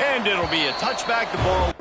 And it'll be a touchback. The ball.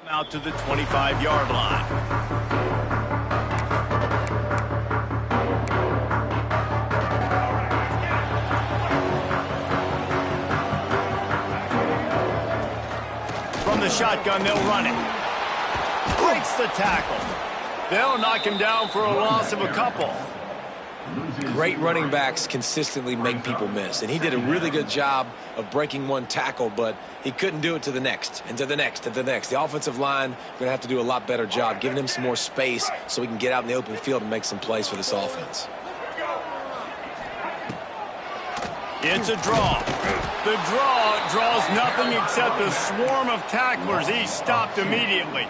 Out to the 25-yard line. From the shotgun, they'll run it. Breaks the tackle. They'll knock him down for a loss of a couple. Great running backs consistently make people miss, and he did a really good job of breaking one tackle, but he couldn't do it to the next, and to the next, and to the next. The offensive line going to have to do a lot better job, giving him some more space so he can get out in the open field and make some plays for this offense. It's a draw. The draw draws nothing except a swarm of tacklers. He's stopped immediately.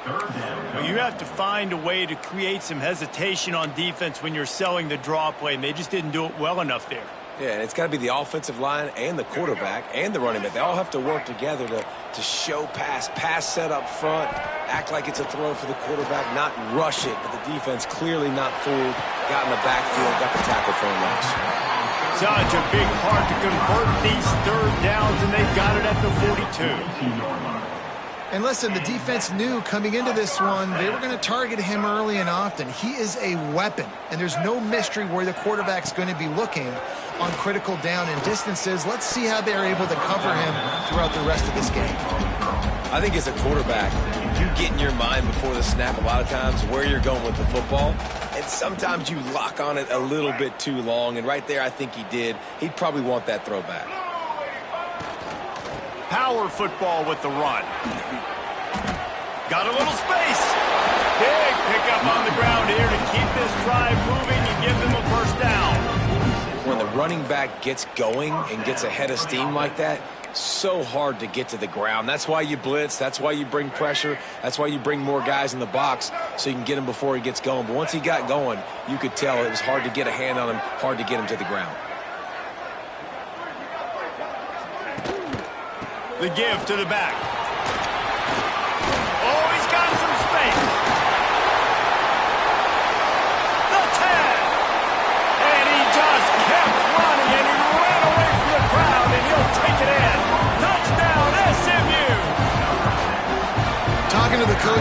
Well, you have to find a way to create some hesitation on defense when you're selling the draw play, and they just didn't do it well enough there. Yeah, and it's got to be the offensive line and the quarterback and the running back. They all have to work together to show pass set up front, act like it's a throw for the quarterback, not rush it, but the defense clearly not fooled, got in the backfield, got the tackle for a loss. Such a big part to convert these third downs, and they got it at the 42. And listen, the defense knew coming into this one, they were going to target him early and often. He is a weapon, and there's no mystery where the quarterback's going to be looking on critical down and distances. Let's see how they're able to cover him throughout the rest of this game. I think as a quarterback, you get in your mind before the snap a lot of times where you're going with the football, and sometimes you lock on it a little bit too long, and right there I think he did. He'd probably want that throwback. Power football with the run. Got a little space. Big pickup on the ground here to keep this drive moving and give them a first down. When the running back gets going and gets ahead of steam like that, so hard to get to the ground. That's why you blitz. That's why you bring pressure. That's why you bring more guys in the box so you can get him before he gets going. But once he got going, you could tell it was hard to get a hand on him, hard to get him to the ground. The give to the back. Oh, he's got some space. The 10. And he just kept running, and he ran away from the crowd, and he'll take it in. Touchdown, SMU.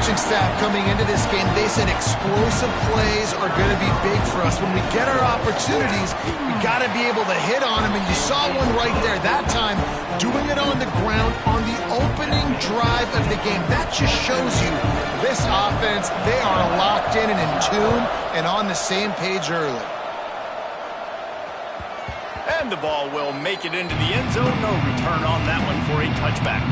coaching staff coming into this game, they said explosive plays are going to be big for us. When we get our opportunities, we got to be able to hit on them, and you saw one right there. That time, doing it on the ground on the opening drive of the game. That just shows you this offense, they are locked in and in tune and on the same page early. And the ball will make it into the end zone. No return on that one for a touchback.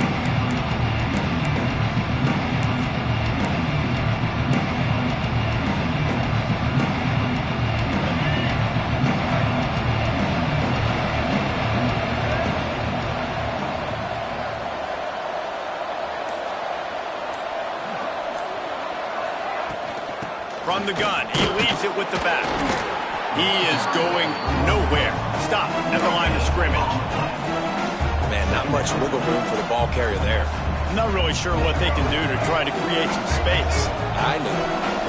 From the gun, he leaves it with the back. He is going nowhere. Stop at the line of scrimmage. Man, not much wiggle room for the ball carrier there. I'm not really sure what they can do to try to create some space. I know.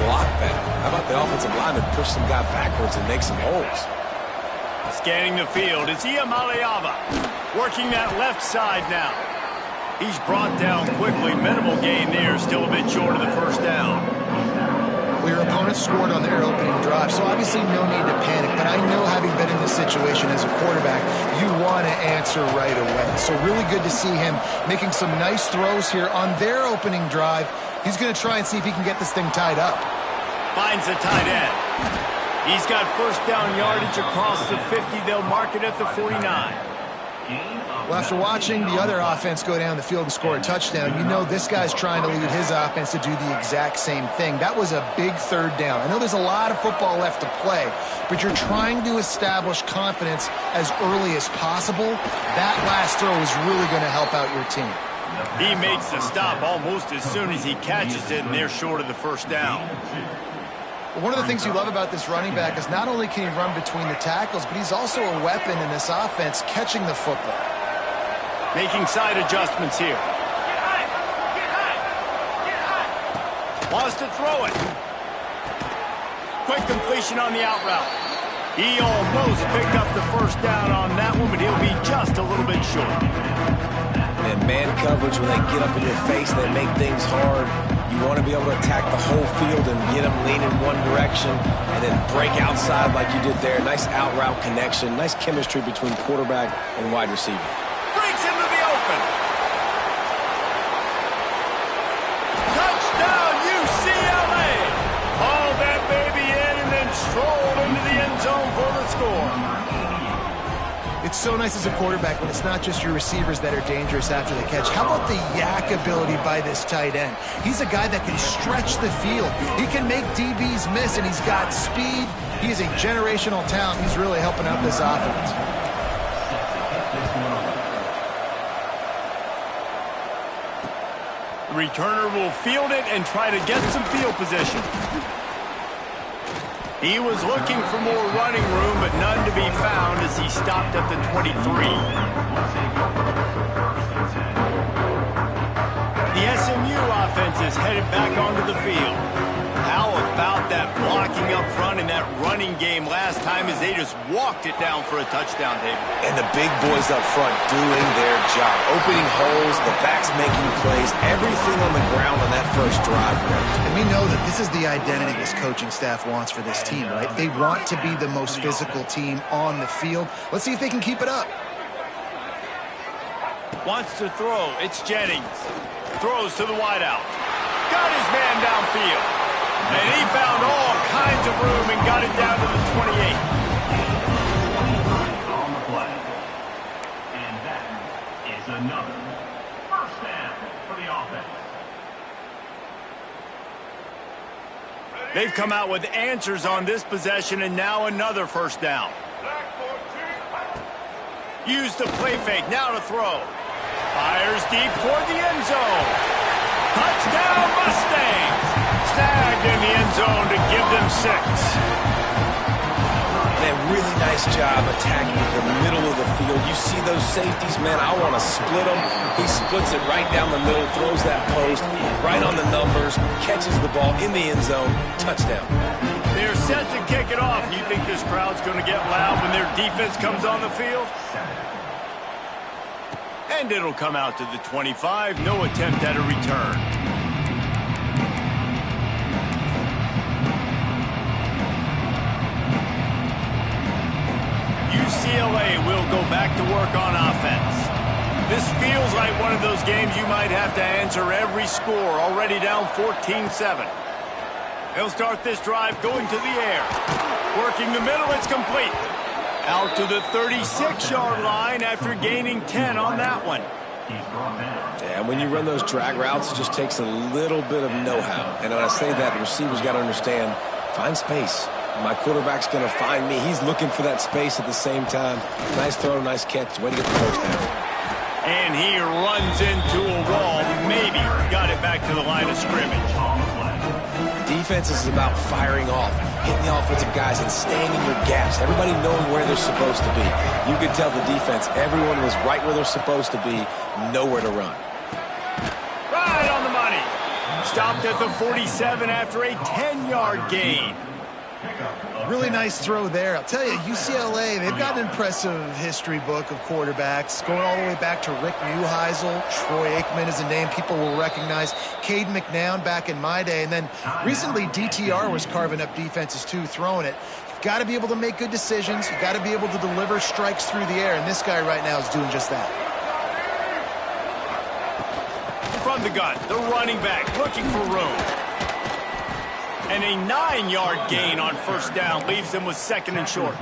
Block better. How about the offensive lineman push some guy backwards and make some holes? Scanning the field, it's Iamaleava working that left side now. He's brought down quickly. Minimal gain there, still a bit short of the first down. Well, your opponent scored on their opening drive, so obviously no need to panic. But I know, having been in this situation as a quarterback, you want to answer right away. So really good to see him making some nice throws here on their opening drive. He's going to try and see if he can get this thing tied up. Finds the tight end. He's got first down yardage across the 50. They'll mark it at the 49. Well, after watching the other offense go down the field and score a touchdown, you know this guy's trying to lead his offense to do the exact same thing. That was a big third down. I know there's a lot of football left to play, but you're trying to establish confidence as early as possible. That last throw is really going to help out your team. He makes the stop almost as soon as he catches it, and they're short of the first down. One of the things you love about this running back is not only can he run between the tackles, but he's also a weapon in this offense catching the football. Making side adjustments here. Wants to throw it. Quick completion on the out route. He almost picked up the first down on that one, but he'll be just a little bit short. And man coverage, when they get up in your face, they make things hard. You want to be able to attack the whole field and get them leaning one direction and then break outside like you did there. Nice out route connection. Nice chemistry between quarterback and wide receiver. Breaks into the open. Touchdown, UCLA. Haul that baby in and then stroll into the end zone for the score. It's so nice as a quarterback when it's not just your receivers that are dangerous after the catch. How about the yak ability by this tight end? He's a guy that can stretch the field. He can make DBs miss, and he's got speed. He's a generational talent. He's really helping out this offense. The returner will field it and try to get some field position. He was looking for more running room, but none to be found as he stopped at the 23. The SMU offense is headed back onto the field. How about that blocking up front and that running game last time as they just walked it down for a touchdown, David? And the big boys up front doing their job. Opening holes, the backs making plays, everything on the ground on that first drive. And we know that this is the identity this coaching staff wants for this team, right? They want to be the most physical team on the field. Let's see if they can keep it up. Wants to throw. It's Jennings. Throws to the wideout. Got his man downfield. And he found all kinds of room and got it down to the 28. On the play. And that is another first down for the offense. They've come out with answers on this possession, and now another first down. Use the play fake, now to throw. Fires deep toward the end zone. Touchdown Mustangs! Snagged in the end zone to give them 6. Man, really nice job attacking the middle of the field. You see those safeties, man, I want to split them. He splits it right down the middle, throws that post, right on the numbers, catches the ball in the end zone, touchdown. They're set to kick it off. You think this crowd's going to get loud when their defense comes on the field? And it'll come out to the 25. No attempt at a return. They'll go back to work on offense. This feels like one of those games you might have to answer every score, already down 14-7. He'll start this drive going to the air. Working the middle, it's complete. Out to the 36-yard line after gaining 10 on that one. Yeah, when you run those drag routes, it just takes a little bit of know-how. And when I say that, the receiver's got to understand, find space. My quarterback's going to find me. He's looking for that space at the same time. Nice throw, nice catch. Way to get the first down. And he runs into a wall. Maybe got it back to the line of scrimmage. Defense is about firing off, hitting the offensive guys and staying in your gaps. Everybody knowing where they're supposed to be. You could tell the defense, everyone was right where they're supposed to be, nowhere to run. Right on the money. Stopped at the 47 after a 10-yard gain. Really nice throw there. I'll tell you, UCLA, they've got an impressive history book of quarterbacks, going all the way back to Rick Neuheisel. Troy Aikman is a name people will recognize. Cade McNown back in my day. And then recently, DTR was carving up defenses too, throwing it. You've got to be able to make good decisions. You've got to be able to deliver strikes through the air. And this guy right now is doing just that. From the gun, the running back looking for room. And a 9-yard gain on first down leaves them with second and short.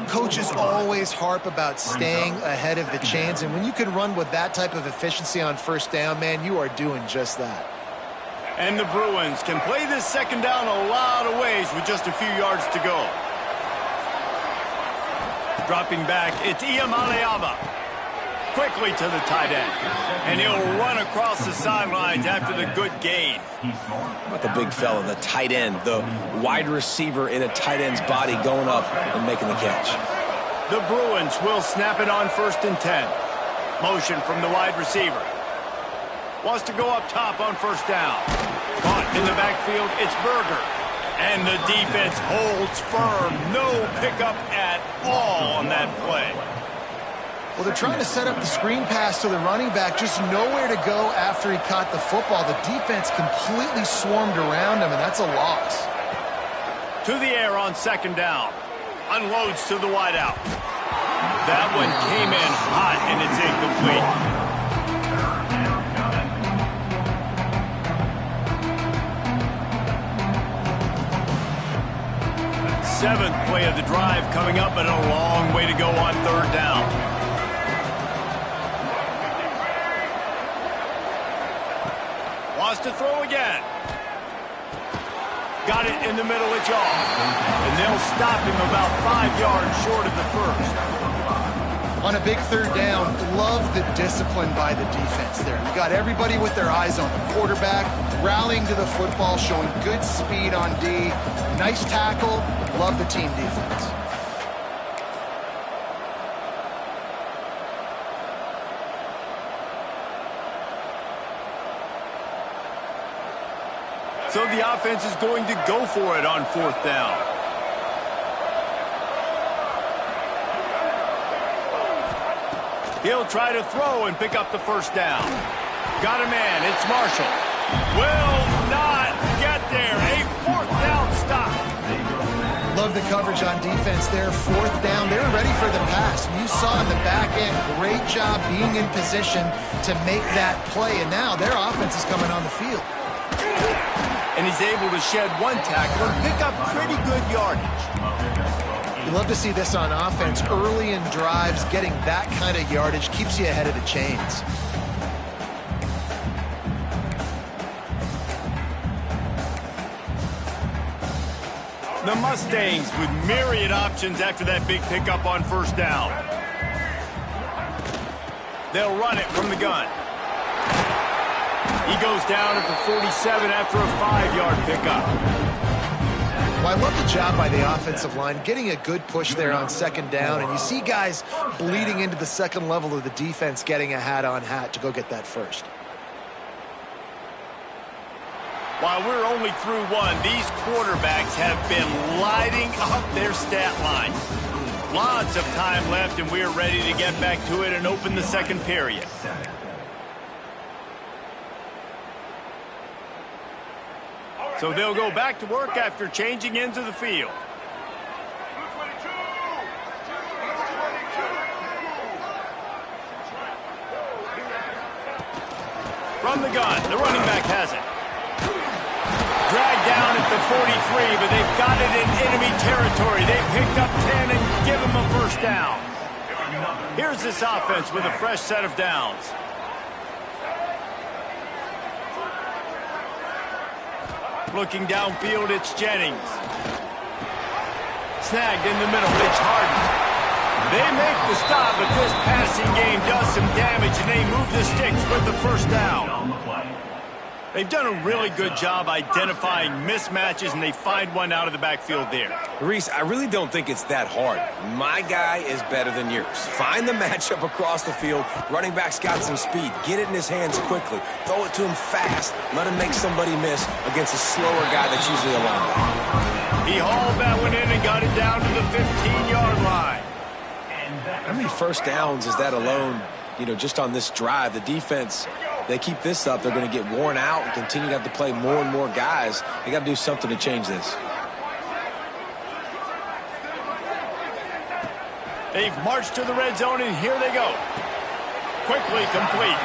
Coaches always harp about staying ahead of the chains, and when you can run with that type of efficiency on first down, man, you are doing just that. And the Bruins can play this second down a lot of ways with just a few yards to go. Dropping back, it's Iamaleava. Quickly to the tight end. And he'll run across the sidelines after the good gain. About the big fella, the tight end, the wide receiver in a tight end's body going up and making the catch. The Bruins will snap it on first and 10. Motion from the wide receiver. Wants to go up top on first down. Caught in the backfield, it's Berger. And the defense holds firm. No pickup at all on that play. Well, they're trying to set up the screen pass to the running back, just nowhere to go after he caught the football. The defense completely swarmed around him, and that's a loss. To the air on second down. Unloads to the wideout. That one came in hot, and it's incomplete. Seventh play of the drive coming up, but a long way to go on third down. Wants to throw again. Got it in the middle of jaw. And they'll stop him about 5 yards short of the first. On a big third down, love the discipline by the defense there. You got everybody with their eyes on the quarterback, rallying to the football, showing good speed on D. Nice tackle. Love the team defense. So the offense is going to go for it on fourth down. He'll try to throw and pick up the first down. Got a man. It's Marshall. Will not get there. A fourth down stop. Love the coverage on defense there. Fourth down. They were ready for the pass. You saw in the back end, great job being in position to make that play. And now their offense is coming on the field. And he's able to shed one tackle and pick up pretty good yardage. You love to see this on offense. Early in drives, getting that kind of yardage keeps you ahead of the chains. The Mustangs with myriad options after that big pickup on first down. They'll run it from the gun. He goes down at the 47 after a 5-yard pickup. Well, I love the job by the offensive line, getting a good push there on second down, and you see guys bleeding into the second level of the defense getting a hat-on-hat to go get that first. While we're only through one, these quarterbacks have been lighting up their stat line. Lots of time left, and we're ready to get back to it and open the second period. So they'll go back to work after changing into the field. From the gun, the running back has it. Dragged down at the 43, but they've got it in enemy territory. They picked up 10 and give him a first down. Here's this offense with a fresh set of downs. Looking downfield, it's Jennings. Snagged in the middle, it's Harden. They make the stop, but this passing game does some damage, and they move the sticks with the first down. They've done a really good job identifying mismatches, and they find one out of the backfield there. Reese, I really don't think it's that hard. My guy is better than yours. Find the matchup across the field. Running back's got some speed. Get it in his hands quickly. Throw it to him fast. Let him make somebody miss against a slower guy that's usually a linebacker. He hauled that one in and got it down to the 15-yard line. How many first downs is that alone, just on this drive? The defense, they keep this up, they're going to get worn out and continue to have to play more and more guys. They got to do something to change this. They've marched to the red zone, and here they go. Quickly complete.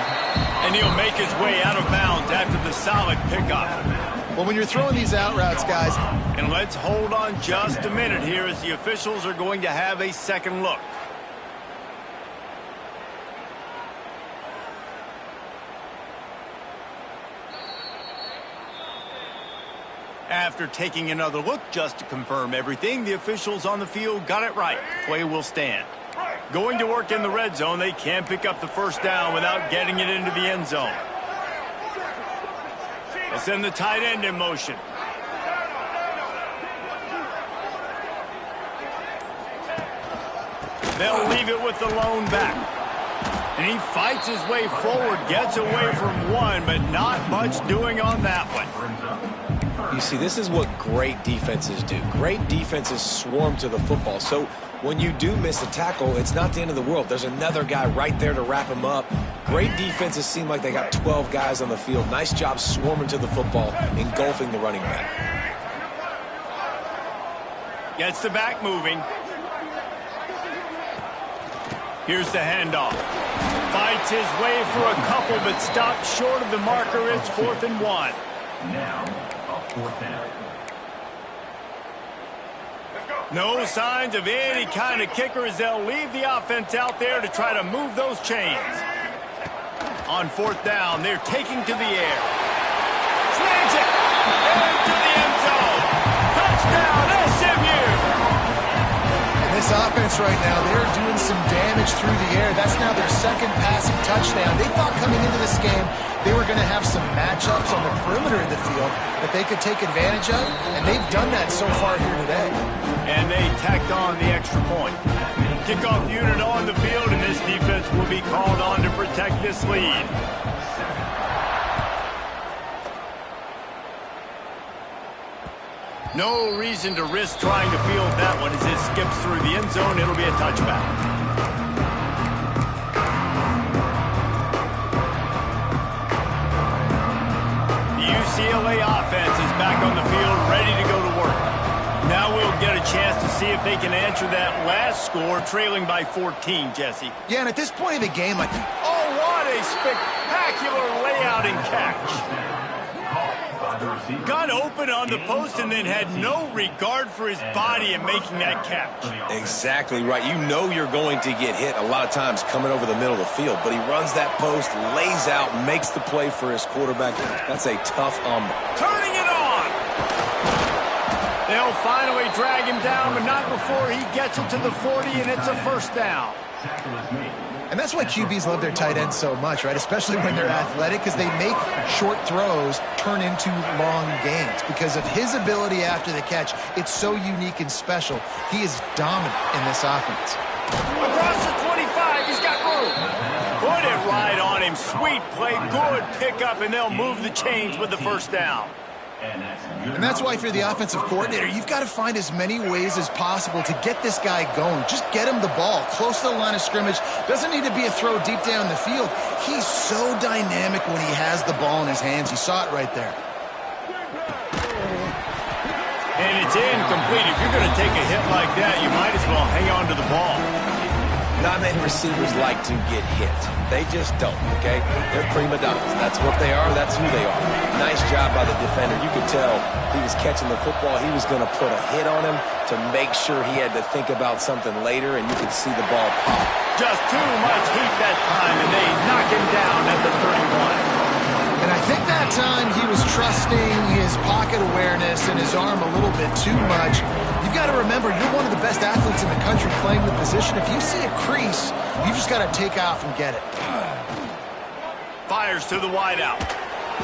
And he'll make his way out of bounds after the solid pickup. Well, when you're throwing these out routes, guys. And let's hold on just a minute here as the officials are going to have a second look. After taking another look just to confirm everything, the officials on the field got it right. Play will stand. Going to work in the red zone, they can't pick up the first down without getting it into the end zone. They'll send the tight end in motion. They'll leave it with the lone back. And he fights his way forward, gets away from one, but not much doing on that one. You see, this is what great defenses do. Great defenses swarm to the football. So when you do miss a tackle, it's not the end of the world. There's another guy right there to wrap him up. Great defenses seem like they got 12 guys on the field. Nice job swarming to the football, engulfing the running back. Gets the back moving. Here's the handoff. Fights his way for a couple, but stops short of the marker. It's 4th and 1. Now, fourth down. No signs of any kind of kicker as they'll leave the offense out there to try to move those chains. On 4th down, they're taking to the air. Snags it! Into the end zone! Touchdown, SMU! And this offense right now, they're doing some damage through the air. That's now their second passing touchdown. They thought coming into this game they were going to have some matchups on the perimeter of the field that they could take advantage of, and they've done that so far here today. And they tacked on the extra point. Kickoff unit on the field, and this defense will be called on to protect this lead. No reason to risk trying to field that one as it skips through the end zone. It'll be a touchback. UCLA offense is back on the field, ready to go to work. Now we'll get a chance to see if they can answer that last score, trailing by 14, Jesse. Yeah, and at this point of the game, oh, what a spectacular layout and catch. Got open on the post and then had no regard for his body in making that catch. Exactly right. You know you're going to get hit a lot of times coming over the middle of the field, but he runs that post, lays out, makes the play for his quarterback. That's a tough Turning it on! They'll finally drag him down, but not before he gets it to the 40, and it's a first down. and that's why QBs love their tight ends so much, right? Especially when they're athletic, because they make short throws turn into long gains. Because of his ability after the catch, it's so unique and special. He is dominant in this offense. Across the 25, he's got room. Put it right on him. Sweet play, good pickup, and they'll move the chains with the first down. And that's why, if you're the offensive coordinator, you've got to find as many ways as possible to get this guy going. Just get him the ball close to the line of scrimmage. Doesn't need to be a throw deep down the field. He's so dynamic when he has the ball in his hands. You saw it right there. And it's incomplete. If you're going to take a hit like that, you might as well hang on to the ball. Not many receivers like to get hit. They just don't, okay? They're prima donnas. That's what they are. That's who they are. Nice job by the defender. You could tell he was catching the football. He was going to put a hit on him to make sure he had to think about something later, and you could see the ball pop. Just too much heat that time, and they knock him down at the 31. And I think that time he was trusting his pocket awareness and his arm a little bit too much. You've got to remember, you're one of the best athletes in the country playing the position. If you see a crease, you just got to take off and get it. Fires to the wideout.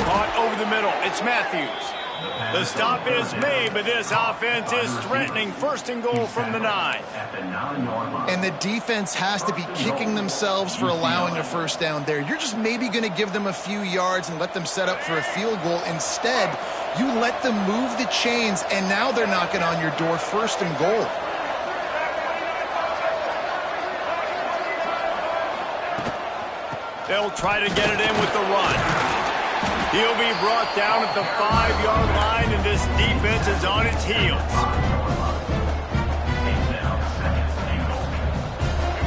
Caught over the middle. It's Matthews. The stop is made, but this offense is threatening. First and goal from the 9. And the defense has to be kicking themselves for allowing a first down there. You're just maybe going to give them a few yards and let them set up for a field goal. Instead, you let them move the chains, and now they're knocking on your door. First and goal. They'll try to get it in with the run. He'll be brought down at the 5-yard line, and this defense is on its heels.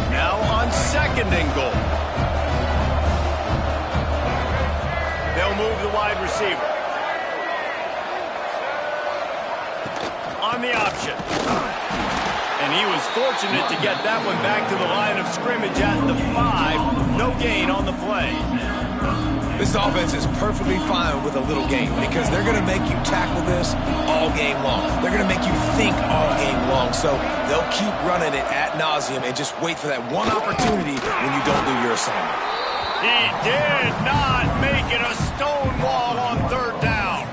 Now on second and goal. They'll move the wide receiver. On the option. And he was fortunate to get that one back to the line of scrimmage at the 5. No gain on the play. This offense is perfectly fine with a little game because they're going to make you tackle this all game long. They're going to make you think all game long. So they'll keep running it ad nauseum and just wait for that one opportunity when you don't do your assignment. He did not make it a stone wall on third down.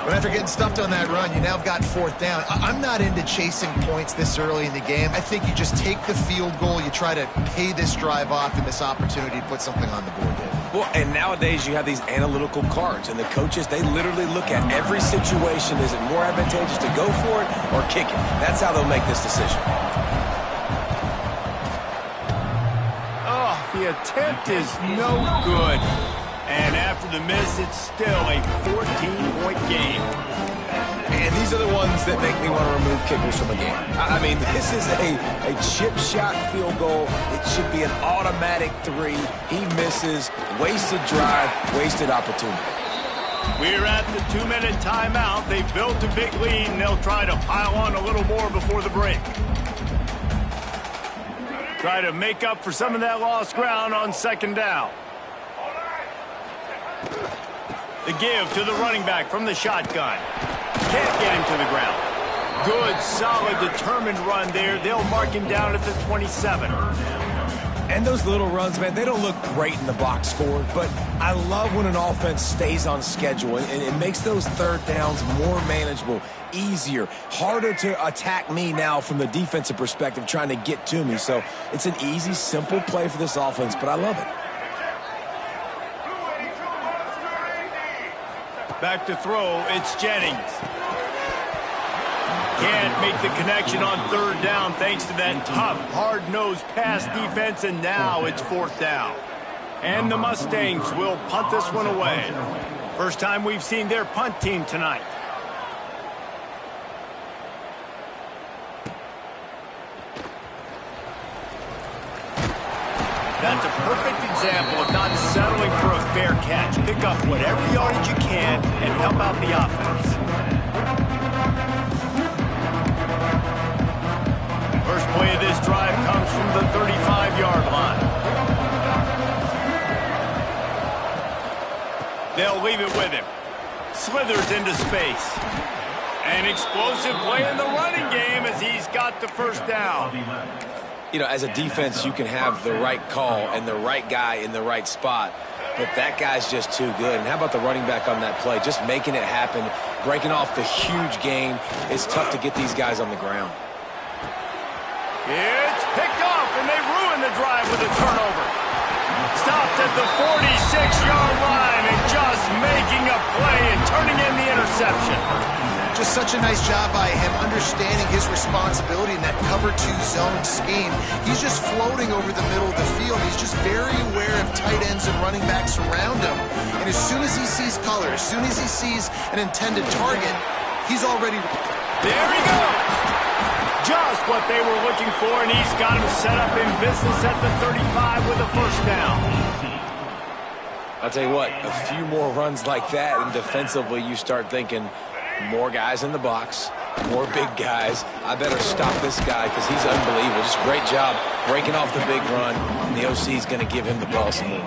But after getting stuffed on that run, you now got fourth down. I'm not into chasing points this early in the game. I think you just take the field goal. You try to pay this drive off and this opportunity to put something on the board, Dave. Well, and nowadays you have these analytical cards, and the coaches, they literally look at every situation. Is it more advantageous to go for it or kick it? That's how they'll make this decision. Oh, the attempt is no good. And after the miss, it's still a 14-point game. And these are the ones that make me want to remove kickers from a game. I mean, this is a chip shot field goal. It should be an automatic 3. He misses. Wasted drive, wasted opportunity. We're at the 2-minute timeout. They've built a big lead, and they'll try to pile on a little more before the break. Try to make up for some of that lost ground on second down. The give to the running back from the shotgun. Can't get him to the ground. Good, solid, determined run there. They'll mark him down at the 27. And those little runs, man, they don't look great in the box score, but I love when an offense stays on schedule, and it makes those third downs more manageable, easier, harder to attack me now from the defensive perspective trying to get to me. So it's an easy, simple play for this offense, but I love it. Back to throw, it's Jennings. Can't make the connection on third down thanks to that tough, hard-nosed pass defense, and now it's fourth down. And the Mustangs will punt this one away. First time we've seen their punt team tonight. That's a perfect example of not settling for a fair catch. Pick up whatever yardage you can and help out the offense. First play of this drive comes from the 35-yard line. They'll leave it with him. Slithers into space. An explosive play in the running game as he's got the first down. You know, as a defense, you can have the right call and the right guy in the right spot, but that guy's just too good. And how about the running back on that play? Just making it happen, breaking off the huge gain. It's tough to get these guys on the ground. It's picked off, and they ruin the drive with a turnover. Stopped at the 46-yard line and just making a play and turning in the interception. Just such a nice job by him understanding his responsibility in that cover 2 zone scheme. He's just floating over the middle of the field. He's just very aware of tight ends and running backs around him. And as soon as he sees color, as soon as he sees an intended target, he's already... There he goes. Just what they were looking for, and he's got him set up in business at the 35 with a first down. I'll tell you what, a few more runs like that, and defensively you start thinking more guys in the box, more big guys. I better stop this guy because he's unbelievable. Just great job breaking off the big run, and the OC is going to give him the ball some more.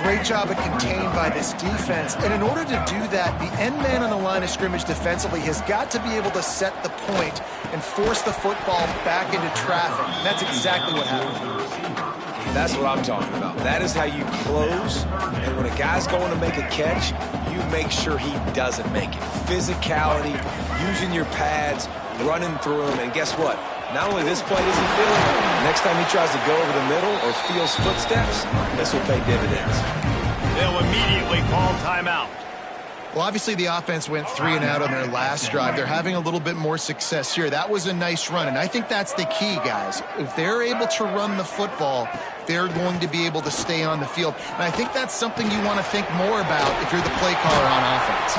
Great job of contained by this defense. And in order to do that, the end man on the line of scrimmage defensively has got to be able to set the point and force the football back into traffic. And that's exactly what happened. That's what I'm talking about. That is how you close. And when a guy's going to make a catch, you make sure he doesn't make it. Physicality, using your pads, running through him. And guess what? Not only this play does he feel it, next time he tries to go over the middle or feels footsteps, this will pay dividends. They'll immediately call timeout. Well, obviously the offense went 3 and out on their last drive. They're having a little bit more success here. That was a nice run, and I think that's the key, guys. If they're able to run the football, they're going to be able to stay on the field. And I think that's something you want to think more about if you're the play caller on offense.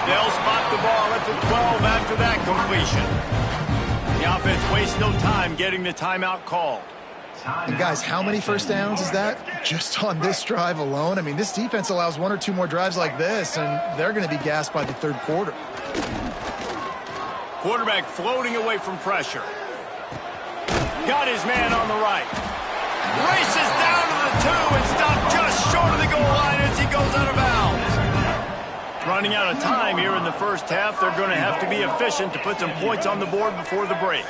They'll spot the ball at the 12 after that completion. The offense wastes no time getting the timeout called. And guys, how many first downs is that just on this drive alone? I mean, this defense allows 1 or 2 more drives like this, and they're going to be gassed by the third quarter. Quarterback floating away from pressure. Got his man on the right. Races down to the 2 and stopped just short of the goal line as he goes out of bounds. Running out of time here in the first half, they're going to have to be efficient to put some points on the board before the break.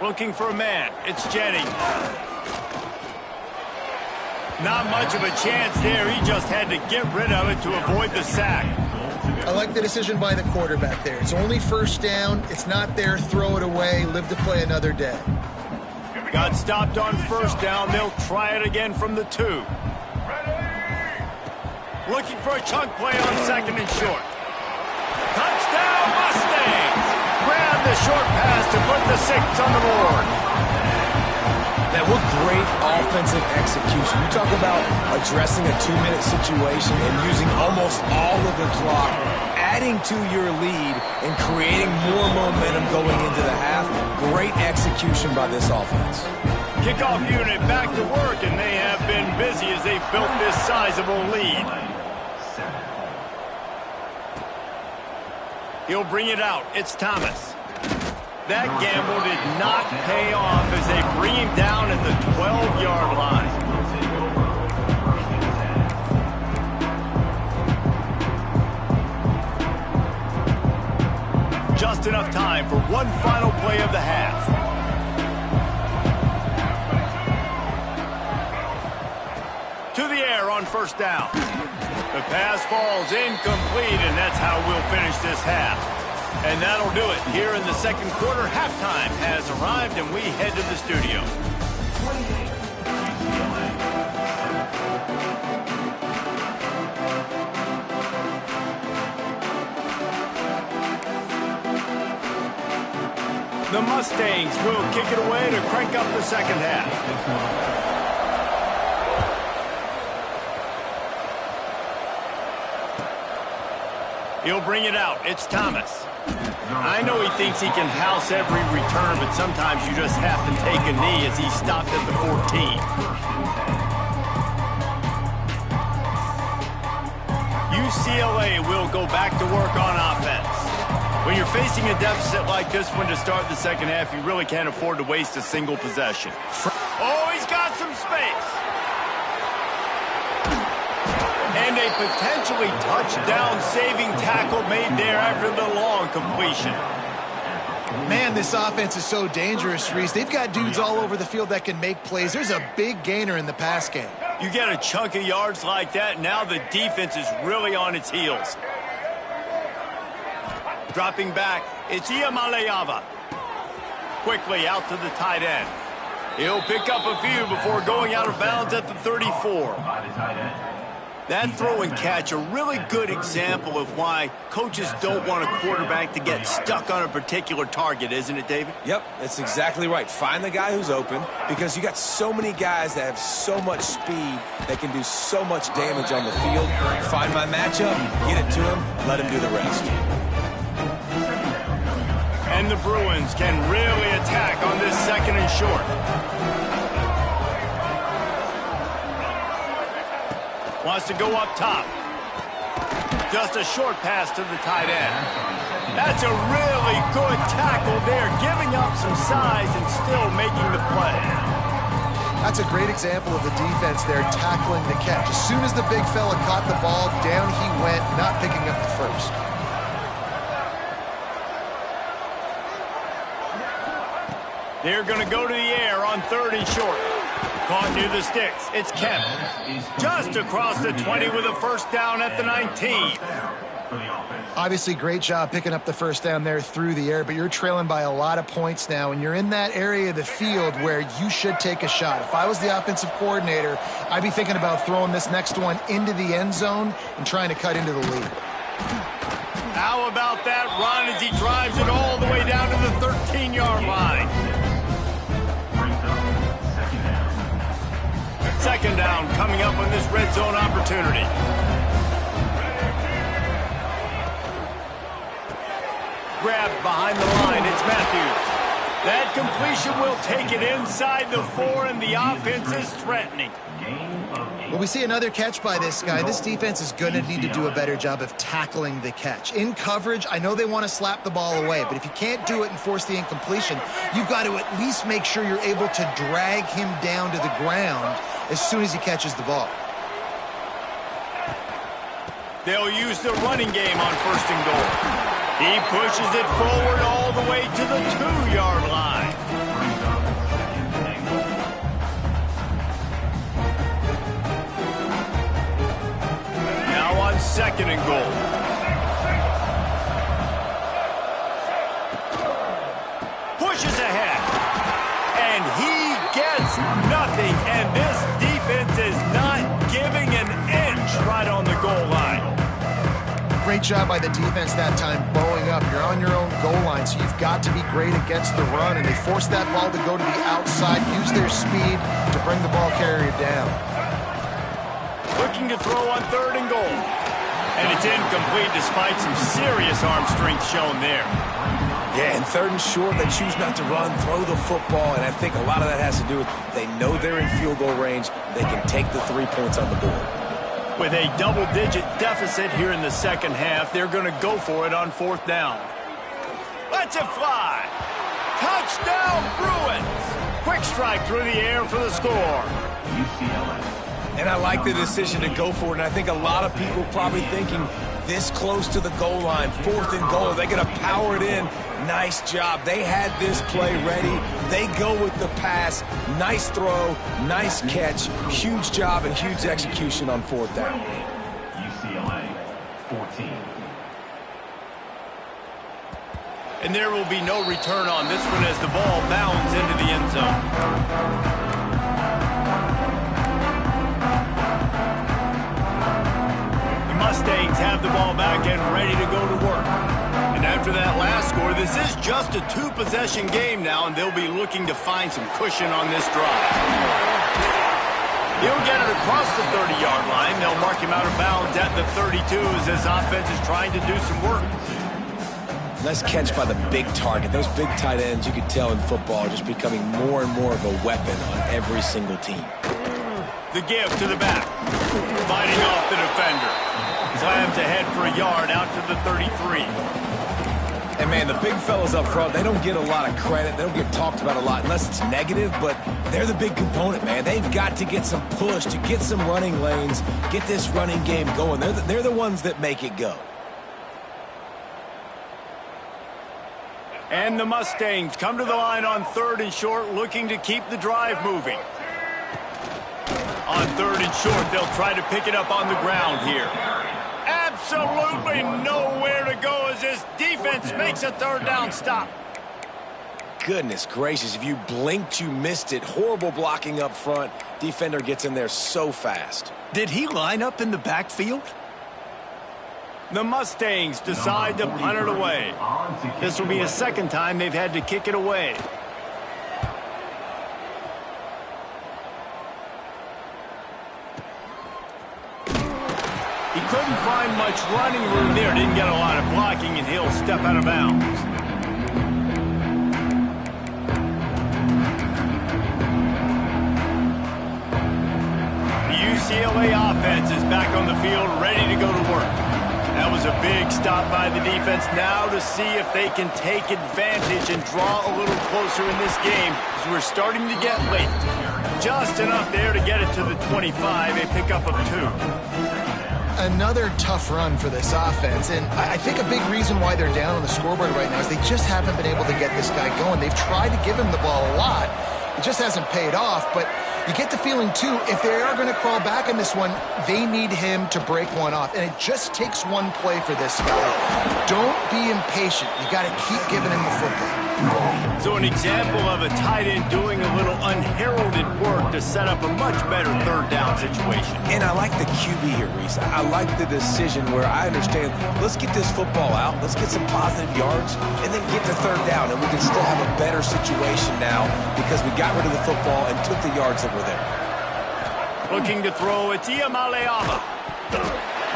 Looking for a man. It's Jennings. Not much of a chance there. He just had to get rid of it to avoid the sack. I like the decision by the quarterback there. It's only first down. It's not there. Throw it away. Live to play another day. Got stopped on first down. They'll try it again from the 2. Looking for a chunk play on second and short. Touchdown Mustangs! Grab the short pass to put the 6 on the board. Man, what great offensive execution. You talk about addressing a 2-minute situation and using almost all of the clock, adding to your lead and creating more momentum going into the half. Great execution by this offense. Kickoff unit back to work, and they have been busy as they've built this sizable lead. He'll bring it out. It's Thomas. That gamble did not pay off as they bring him down at the 12-yard line. Just enough time for one final play of the half. To the air on first down. The pass falls incomplete, and that's how we'll finish this half. And that'll do it. Here in the second quarter, halftime has arrived, and we head to the studio. The Mustangs will kick it away to crank up the second half. He'll bring it out. It's Thomas. I know he thinks he can house every return, but sometimes you just have to take a knee as he stopped at the 14. UCLA will go back to work on offense. When you're facing a deficit like this one to start the second half, you really can't afford to waste a single possession. Oh, he's got some space. And a potentially touchdown-saving tackle made there after the long completion. Man, this offense is so dangerous, Reese. They've got dudes all over the field that can make plays. There's a big gainer in the pass game. You get a chunk of yards like that, now the defense is really on its heels. Dropping back, it's Iamaleava. Quickly out to the tight end. He'll pick up a few before going out of bounds at the 34. That throw and catch, a really good example of why coaches don't want a quarterback to get stuck on a particular target, isn't it, David? Yep, that's exactly right. Find the guy who's open, because you got so many guys that have so much speed that can do so much damage on the field. Find my matchup, get it to him, let him do the rest. And the Bruins can really attack on this second and short. Wants to go up top. Just a short pass to the tight end. That's a really good tackle there, giving up some size and still making the play. That's a great example of the defense there tackling the catch. As soon as the big fella caught the ball, down he went, not picking up the first. They're going to go to the air on third and short. Caught near the sticks. It's Kemp. Just across the 20 with a first down at the 19. Obviously, great job picking up the first down there through the air, but you're trailing by a lot of points now, and you're in that area of the field where you should take a shot. If I was the offensive coordinator, I'd be thinking about throwing this next one into the end zone and trying to cut into the lead. How about that run as he drives it all the way down to the 13-yard line? Second down coming up on this red zone opportunity. Grabbed behind the line, it's Matthews. That completion will take it inside the 4, and the offense is threatening. Well, we see another catch by this guy. This defense is going to need to do a better job of tackling the catch. In coverage, I know they want to slap the ball away, but if you can't do it and force the incompletion, you've got to at least make sure you're able to drag him down to the ground as soon as he catches the ball. They'll use the running game on first and goal. He pushes it forward all the way to the 2-yard line. Now on second and goal. Pushes ahead. And he gets nothing. And this defense is not giving an inch right on the goal line. Great job by the defense that time, bowing up. You're on your own goal line, so you've got to be great against the run, and they force that ball to go to the outside, use their speed to bring the ball carrier down. Looking to throw on third and goal. And it's incomplete despite some serious arm strength shown there. Yeah, and third and short, they choose not to run, throw the football, and I think a lot of that has to do with they know they're in field goal range. They can take the 3 points on the board. With a double-digit deficit here in the second half, they're going to go for it on fourth down. Lets it fly. Touchdown, Bruins. Quick strike through the air for the score. And I like the decision to go for it, and I think a lot of people probably thinking this close to the goal line, fourth and goal, are they going to power it in? Nice job. They had this play ready. They go with the pass. Nice throw, nice catch, huge job and huge execution on fourth down. UCLA, 14. And there will be no return on this one as the ball bounds into the end zone. Mustangs have the ball back and ready to go to work. And after that last score, this is just a 2-possession game now, and they'll be looking to find some cushion on this drive. He'll get it across the 30-yard line. They'll mark him out of bounds at the 32 as his offense is trying to do some work. Nice catch by the big target. Those big tight ends, you could tell in football, are just becoming more and more of a weapon on every single team. The give to the back. Fighting off the defender. Slams ahead for a yard out to the 33. And, man, the big fellas up front, they don't get a lot of credit. They don't get talked about a lot unless it's negative, but they're the big component, man. They've got to get some push, to get some running lanes, get this running game going. They're the ones that make it go. And the Mustangs come to the line on third and short, looking to keep the drive moving. On third and short, they'll try to pick it up on the ground here. Absolutely nowhere to go as this defense makes a third down stop. goodness gracious. If you blinked, you missed it. Horrible blocking up front. Defender gets in there so fast. Did he line up in the backfield? The Mustangs decide to punt it away. This will be a second time they've had to kick it away. He couldn't find much running room there. Didn't get a lot of blocking, and he'll step out of bounds. The UCLA offense is back on the field, ready to go to work. That was a big stop by the defense. Now to see if they can take advantage and draw a little closer in this game, as we're starting to get late. Just enough there to get it to the 25, a pickup of 2. Another tough run for this offense, and I think a big reason why they're down on the scoreboard right now is they just haven't been able to get this guy going. They've tried to give him the ball a lot. It just hasn't paid off, but you get the feeling, too, if they are going to crawl back in this one, they need him to break one off, and it just takes one play for this guy. Don't be impatient. You got to keep giving him the football. So an example of a tight end doing a little unheralded work to set up a much better third down situation. And I like the QB here, Reese. I like the decision where I understand, let's get this football out, let's get some positive yards, and then get to third down, and we can still have a better situation now because we got rid of the football and took the yards that were there. Looking to throw, it's Ucla.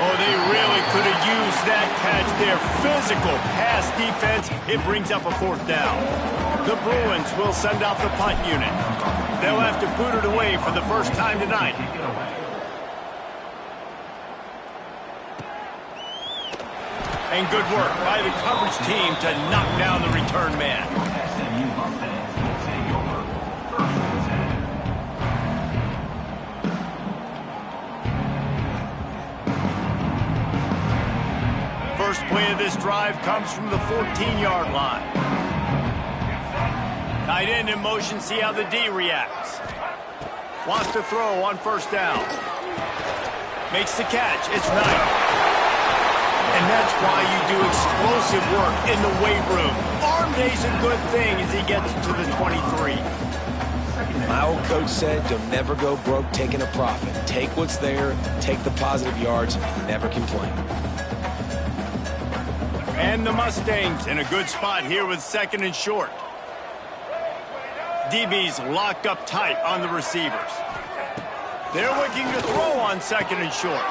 Oh, they really could have used that catch there. Physical pass defense. It brings up a 4th down. The Bruins will send out the punt unit. They'll have to boot it away for the first time tonight. And good work by the coverage team to knock down the return man. First play of this drive comes from the 14-yard line. Tight end in motion, see how the D reacts. Wants to throw on 1st down. Makes the catch, it's Knight. And that's why you do explosive work in the weight room. Arm day's a good thing as he gets to the 23. My old coach said, you'll never go broke taking a profit. Take what's there, take the positive yards, never complain. And the Mustangs in a good spot here with 2nd and short. DB's locked up tight on the receivers. They're looking to throw on 2nd and short.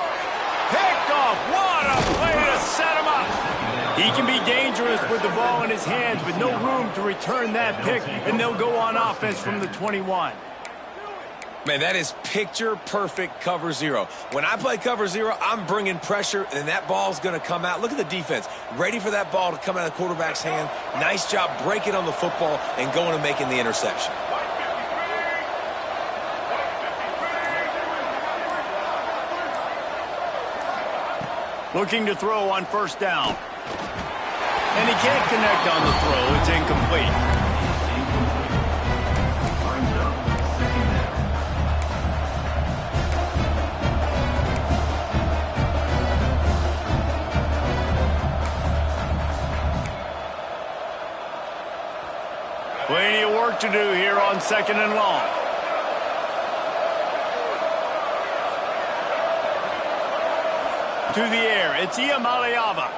Picked off. What a play to set him up. He can be dangerous with the ball in his hands with no room to return that pick, and they'll go on offense from the 21. Man, that is picture-perfect cover 0. When I play cover 0, I'm bringing pressure, and that ball's going to come out. Look at the defense. Ready for that ball to come out of the quarterback's hand. Nice job breaking on the football and going and making the interception. Looking to throw on 1st down. And he can't connect on the throw. It's incomplete. Plenty of work to do here on 2nd and long. To the air, it's Ucla.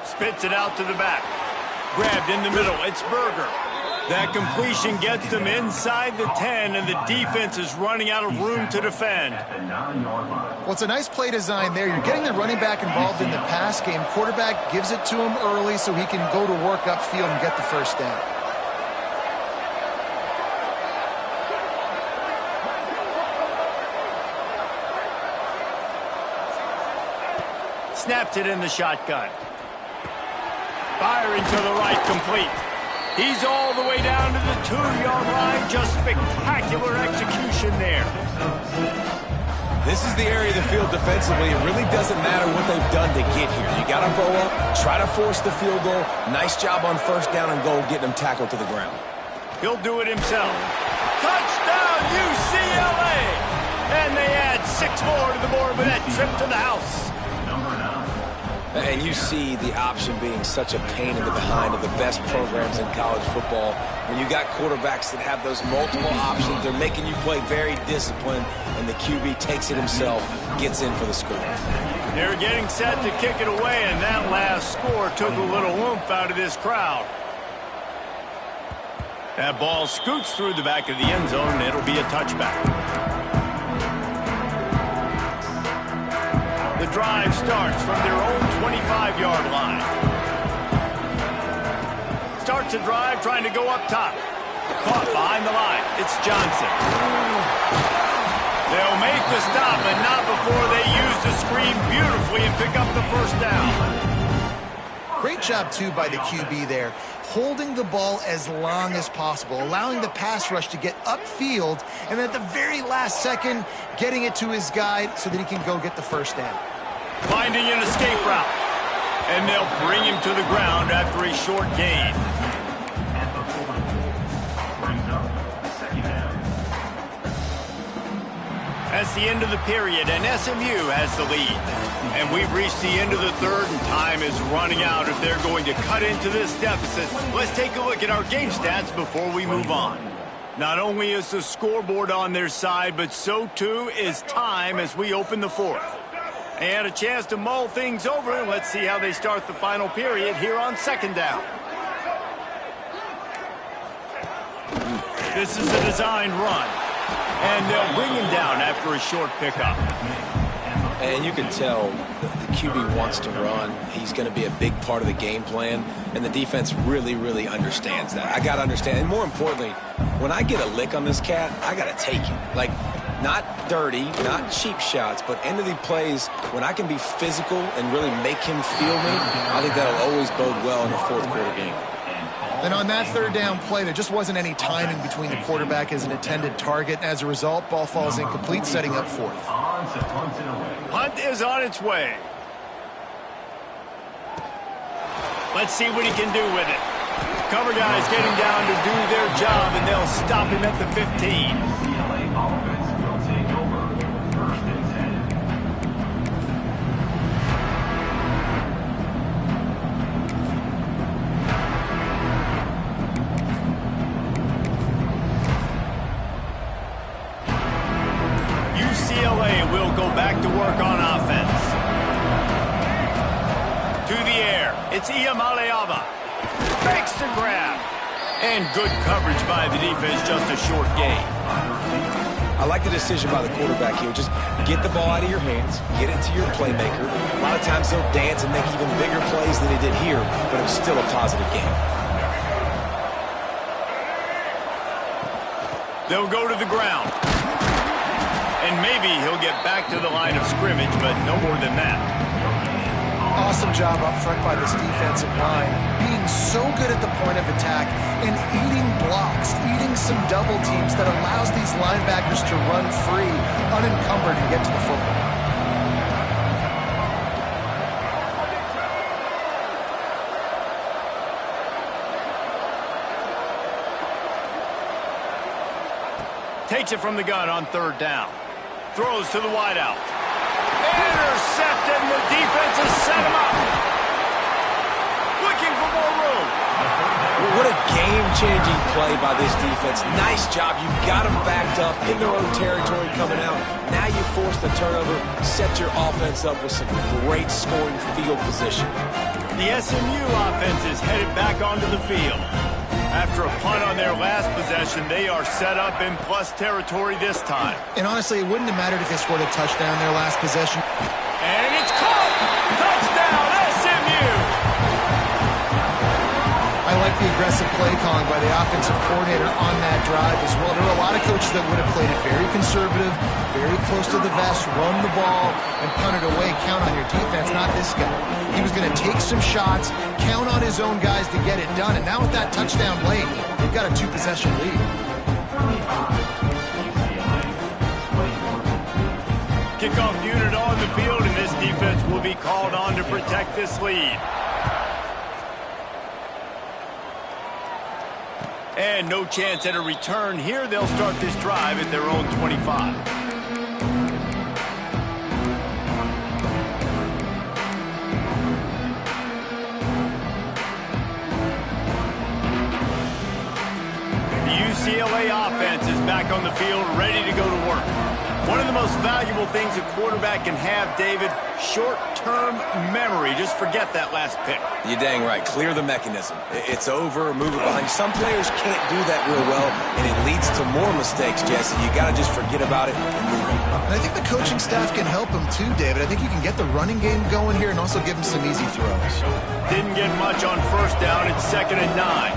Spits it out to the back. Grabbed in the middle, it's Berger. That completion gets them inside the 10, and the defense is running out of room to defend. Well, it's a nice play design there. You're getting the running back involved in the pass game. Quarterback gives it to him early so he can go to work upfield and get the 1st down. Snapped it in the shotgun. Firing to the right, complete. He's all the way down to the 2-yard line. Just spectacular execution there. This is the area of the field defensively. It really doesn't matter what they've done to get here. You got to bow up, try to force the field goal. Nice job on 1st down and goal, getting them tackled to the ground. He'll do it himself. Touchdown, UCLA! And they add 6 more to the board with that trip to the house. And you see the option being such a pain in the behind of the best programs in college football. When you got quarterbacks that have those multiple options, they're making you play very disciplined, and the QB takes it himself, gets in for the score. They're getting set to kick it away, and that last score took a little oomph out of this crowd. That ball scoots through the back of the end zone, and it'll be a touchback. The drive starts from their own 25-yard line. Starts a drive trying to go up top. Caught behind the line. It's Johnson. They'll make the stop, but not before they use the screen beautifully and pick up the first down. Great job, too, by the QB there, holding the ball as long as possible, allowing the pass rush to get upfield, and at the very last second, getting it to his guy so that he can go get the first down. Finding an escape route, and they'll bring him to the ground after a short gain. That's the end of the period, and SMU has the lead. And we've reached the end of the third, and time is running out if they're going to cut into this deficit. Let's take a look at our game stats before we move on. Not only is the scoreboard on their side, but so too is time as we open the fourth. They had a chance to mull things over. Let's see how they start the final period here on second down. This is a designed run, and they'll bring him down after a short pickup. And you can tell the QB wants to run. He's going to be a big part of the game plan, and the defense really, really understands that. I got to understand, and more importantly, when I get a lick on this cat, I got to take it. Like, not dirty, not cheap shots, but end of the plays, when I can be physical and really make him feel me, I think that'll always bode well in a fourth quarter game. And on that third down play, there just wasn't any timing between the quarterback as an intended target. As a result, ball falls incomplete, setting up fourth. Hunt is on its way. Let's see what he can do with it. Cover guys getting down to do their job, and they'll stop him at the 15. UCLA will go back to work on offense. To the air, it's Iamaleava. Fakes the grab. And good coverage by the defense, just a short gain. I like the decision by the quarterback here. Just get the ball out of your hands, get it to your playmaker. A lot of times he'll dance and make even bigger plays than he did here, but it was still a positive game. They'll go to the ground. And maybe he'll get back to the line of scrimmage, but no more than that. Awesome job up front by this defensive line, being so good at the point of attack and eating blocks, eating some double teams that allows these linebackers to run free, unencumbered, and get to the football. Takes it from the gun on third down. Throws to the wideout. Intercepted, and the defense has set him up. Looking for more room. What a game-changing play by this defense. Nice job. You got them backed up in their own territory coming out. Now you force the turnover, set your offense up with some great scoring field position. The SMU offense is headed back onto the field. After a punt on their last possession, they are set up in plus territory this time. And honestly, it wouldn't have mattered if they scored a touchdown their last possession. And it's caught! Touchdown, SMU! I like the aggressive play calling by the offensive coordinator on that drive as well. There were a lot of coaches that would have played it very conservative, very close to the vest, run the ball, and punt it away. Count on your defense, not this guy. He was going to take some shots, count on his own guys to get it done. And now with that touchdown late, they've got a two-possession lead. Kickoff unit on the field, and this defense will be called on to protect this lead. And no chance at a return here. They'll start this drive at their own 25. UCLA offense is back on the field, ready to go to work. One of the most valuable things a quarterback can have, David, short-term memory. Just forget that last pick. You're dang right. Clear the mechanism. It's over, move it behind. Some players can't do that real well, and it leads to more mistakes, Jesse. You got to just forget about it and move on. And I think the coaching staff can help him too, David. I think you can get the running game going here and also give him some easy throws. Didn't get much on first down. It's 2nd and 9.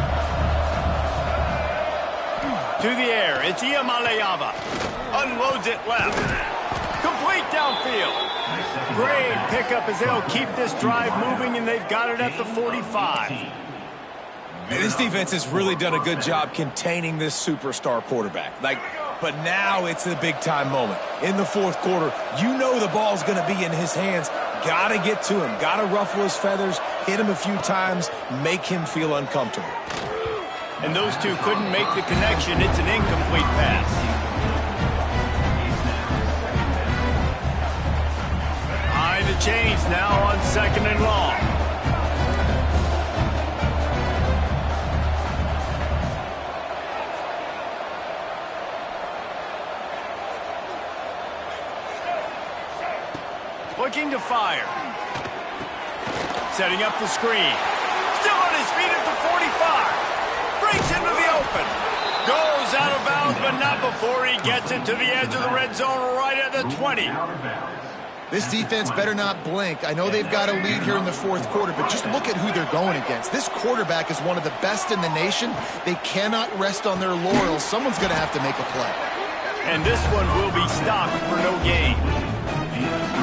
To the air, it's Iamaleava. Unloads it left. Complete downfield. Great pickup as they'll keep this drive moving, and they've got it at the 45. This defense has really done a good job containing this superstar quarterback. But now it's the big-time moment. In the fourth quarter, you know the ball's going to be in his hands. Got to get to him. Got to ruffle his feathers, hit him a few times, make him feel uncomfortable. And those two couldn't make the connection. It's an incomplete pass. Behind the chains now on 2nd and long. Looking to fire. Setting up the screen. Still on his feet at the 45. Breaks into the open. Goes out of bounds, but not before he gets it to the edge of the red zone right at the 20. This defense better not blink. I know they've got a lead here in the fourth quarter, but just look at who they're going against. This quarterback is one of the best in the nation. They cannot rest on their laurels. Someone's going to have to make a play. And this one will be stopped for no gain.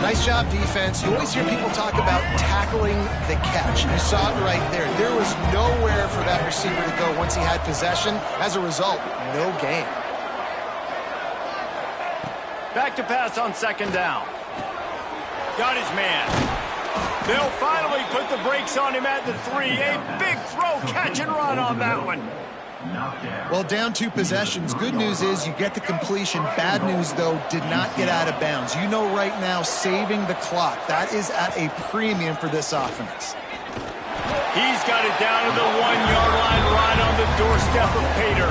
Nice job, defense. You always hear people talk about tackling the catch. You saw it right there. There was nowhere for that receiver to go once he had possession. As a result, no gain. Back to pass on 2nd down. Got his man. They'll finally put the brakes on him at the 3. A big throw, catch and run on that one. Well, down 2 possessions. Good news is you get the completion. Bad news, though, did not get out of bounds. You know right now, saving the clock. That is at a premium for this offense. He's got it down to the 1-yard line right on the doorstep of Pater.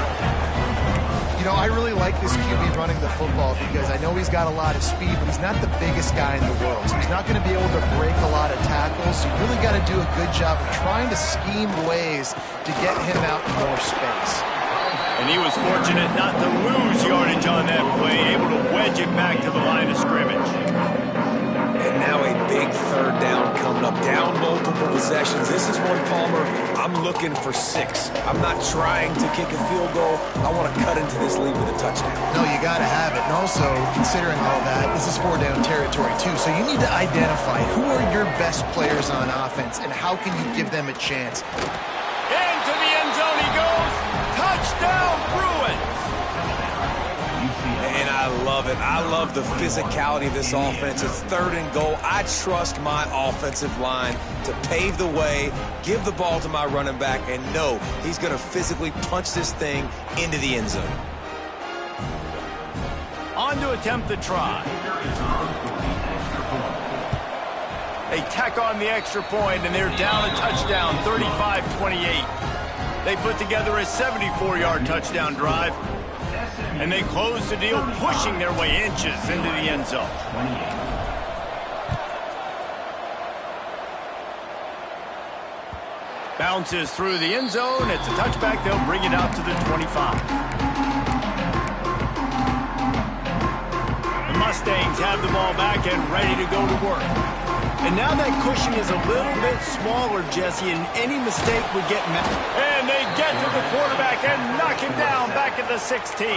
You know, I really like this QB running the football because I know he's got a lot of speed, but he's not the biggest guy in the world. So he's not going to be able to break a lot of tackles. So you really got to do a good job of trying to scheme ways to get him out in more space. And he was fortunate not to lose yardage on that play, able to wedge it back to the line of scrimmage. And now a big 3rd down coming up. Down multiple possessions. This is one, Palmer, I'm looking for 6. I'm not trying to kick a field goal. I want to cut into this lead with a touchdown. No, you got to have it. And also, considering all that, this is 4-down territory, too. So you need to identify who are your best players on offense and how can you give them a chance. Into the end zone he goes. Touchdown, Bruins. And I love it. I love the physicality of this offense. It's 3rd and goal. I trust my offensive line to pave the way, give the ball to my running back, and know he's going to physically punch this thing into the end zone. On to attempt the try. They tack on the extra point, and they're down a touchdown, 35-28. They put together a 74-yard touchdown drive. And they close the deal, pushing their way inches into the end zone. Bounces through the end zone. It's a touchback. They'll bring it out to the 25. The Mustangs have the ball back and ready to go to work. And now that cushion is a little bit smaller, Jesse, and any mistake would get met. And they get to the quarterback and knock him down back at the 16.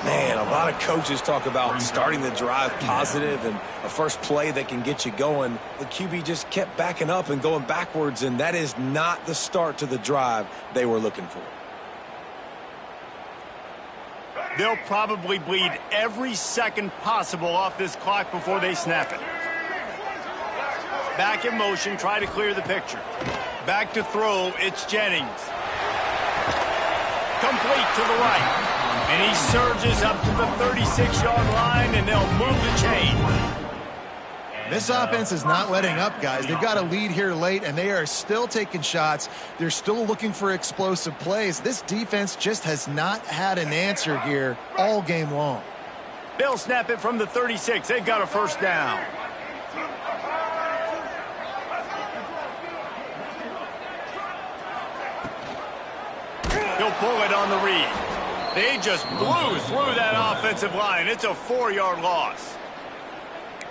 Man, a lot of coaches talk about starting the drive positive and a first play that can get you going. The QB just kept backing up and going backwards, and that is not the start to the drive they were looking for. They'll probably bleed every second possible off this clock before they snap it. Back in motion, try to clear the picture. Back to throw, it's Jennings. Complete to the right. And he surges up to the 36-yard line, and they'll move the chain. This offense is not letting up, guys. They've got a lead here late, and they are still taking shots. They're still looking for explosive plays. This defense just has not had an answer here all game long. They'll snap it from the 36. They've got a first down. He'll pull it on the read. They just blew through that offensive line. It's a 4-yard loss.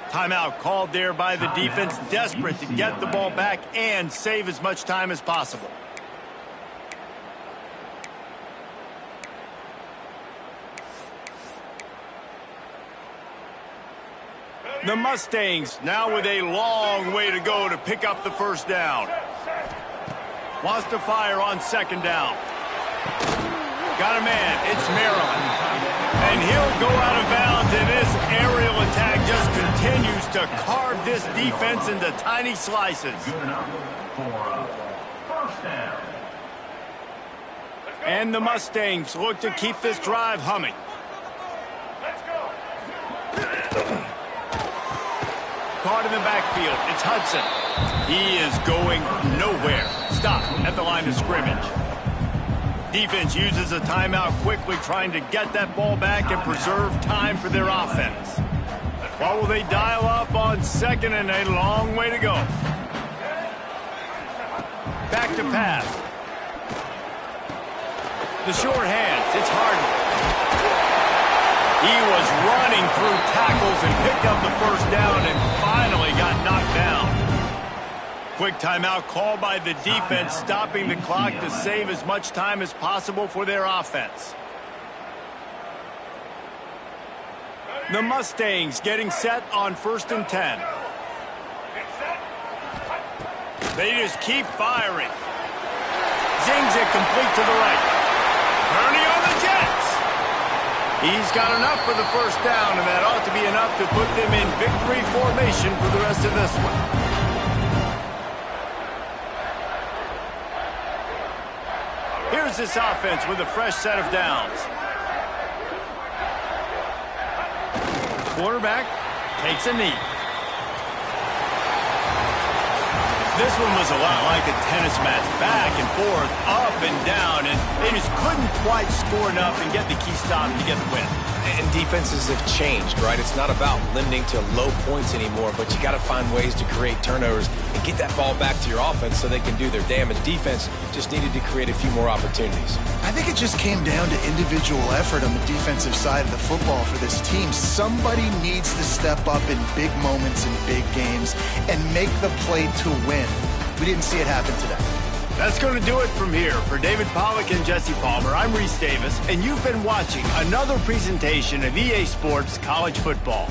Timeout called there by the defense, desperate to get the ball back and save as much time as possible. The Mustangs now with a long way to go to pick up the first down. Wants to fire on second down. Got a man. It's Maryland. And he'll go out of bounds, and this aerial attack just continues to carve this defense into tiny slices. Good enough for a first down. And the Mustangs look to keep this drive humming. Let's go. Caught in the backfield. It's Hudson. He is going nowhere. Stop at the line of scrimmage. Defense uses a timeout quickly, trying to get that ball back and preserve time for their offense. What will they dial up on second and a long way to go? Back to pass. The short hands. It's Harden. He was running through tackles and picked up the first down and finally got knocked down. Quick timeout called by the defense, stopping the clock to save as much time as possible for their offense. The Mustangs getting set on 1st and 10. They just keep firing. Zings it complete to the right. Kearney on the Jets. He's got enough for the first down, and that ought to be enough to put them in victory formation for the rest of this one. Here's this offense with a fresh set of downs. Quarterback takes a knee. This one was a lot like a tennis match, back and forth, up and down, and they just couldn't quite score enough and get the key stop to get the win. And defenses have changed, right? It's not about limiting to low points anymore, but you got to find ways to create turnovers and get that ball back to your offense so they can do their damage. Defense just needed to create a few more opportunities. I think it just came down to individual effort on the defensive side of the football for this team. Somebody needs to step up in big moments in big games and make the play to win. We didn't see it happen today. That's going to do it from here. For David Pollack and Jesse Palmer, I'm Reese Davis, and you've been watching another presentation of EA Sports College Football.